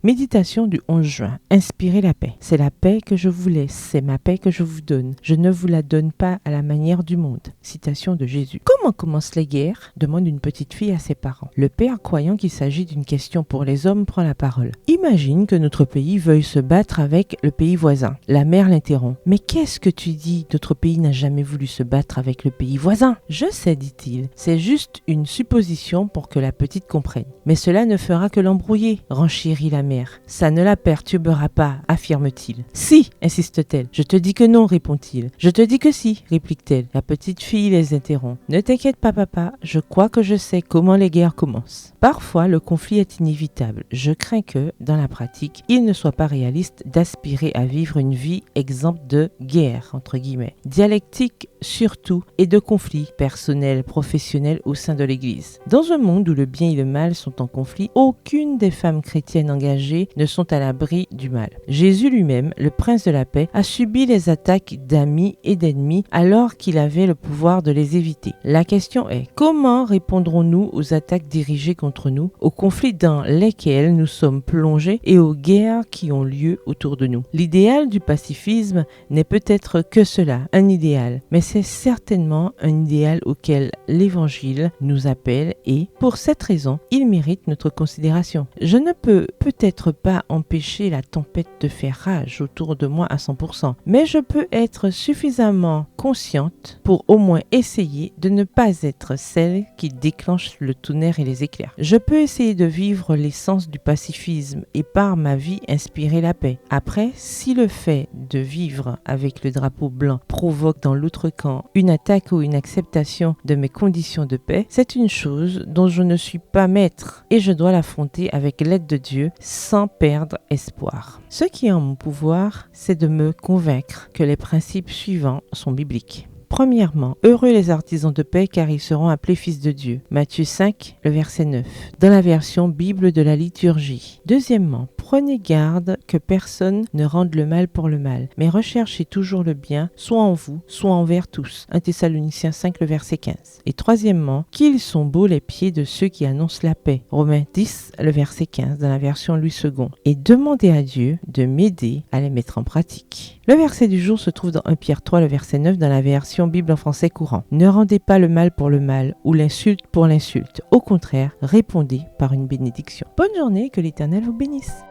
Méditation du 11 juin. Inspirez la paix. C'est la paix que je vous laisse, c'est ma paix que je vous donne. Je ne vous la donne pas à la manière du monde. Citation de Jésus. Comment commencent les guerres ? Demande une petite fille à ses parents. Le père, croyant qu'il s'agit d'une question pour les hommes, prend la parole. Imagine que notre pays veuille se battre avec le pays voisin. La mère l'interrompt. Mais qu'est-ce que tu dis ? Notre pays n'a jamais voulu se battre avec le pays voisin. Je sais, dit-il. C'est juste une supposition pour que la petite comprenne. Mais cela ne fera que l'embrouiller, renchérit la mère. Ça ne la perturbera pas, affirme-t-il. Si, insiste-t-elle. Je te dis que non, répond-il. Je te dis que si, réplique-t-elle. La petite fille les interrompt. Ne t'inquiète pas, papa, je crois que je sais comment les guerres commencent. Parfois, le conflit est inévitable. Je crains que, dans la pratique, il ne soit pas réaliste d'aspirer à vivre une vie exempte de guerre, entre guillemets. Dialectique surtout, et de conflits personnels, professionnels au sein de l'Église. Dans un monde où le bien et le mal sont en conflit, aucune des femmes chrétiennes engagées ne sont à l'abri du mal. Jésus lui-même, le prince de la paix, a subi les attaques d'amis et d'ennemis alors qu'il avait le pouvoir de les éviter. La question est, comment répondrons-nous aux attaques dirigées contre nous, aux conflits dans lesquels nous sommes plongés et aux guerres qui ont lieu autour de nous? L'idéal du pacifisme n'est peut-être que cela, un idéal, mais c'est certainement un idéal auquel l'Évangile nous appelle et, pour cette raison, il mérite notre considération. Je ne peux peut-être pas empêcher la tempête de faire rage autour de moi à 100%, mais je peux être suffisamment consciente pour au moins essayer de ne pas être celle qui déclenche le tonnerre et les éclairs. Je peux essayer de vivre l'essence du pacifisme et par ma vie inspirer la paix. Après, si le fait de vivre avec le drapeau blanc provoque dans l'autre camp une attaque ou une acceptation de mes conditions de paix, c'est une chose dont je ne suis pas maître et je dois l'affronter avec l'aide de Dieu sans perdre espoir. Ce qui est en mon pouvoir, c'est de me convaincre que les principes suivants sont bibliques. Premièrement, heureux les artisans de paix car ils seront appelés fils de Dieu. Matthieu 5, le verset 9, dans la version Bible de la liturgie. Deuxièmement, prenez garde que personne ne rende le mal pour le mal, mais recherchez toujours le bien, soit en vous, soit envers tous. 1 Thessaloniciens 5, le verset 15. Et troisièmement, qu'ils sont beaux les pieds de ceux qui annoncent la paix. Romains 10, le verset 15, dans la version Louis II. Et demandez à Dieu de m'aider à les mettre en pratique. Le verset du jour se trouve dans 1 Pierre 3, le verset 9, dans la version Bible en français courant. Ne rendez pas le mal pour le mal ou l'insulte pour l'insulte. Au contraire, répondez par une bénédiction. Bonne journée, que l'Éternel vous bénisse.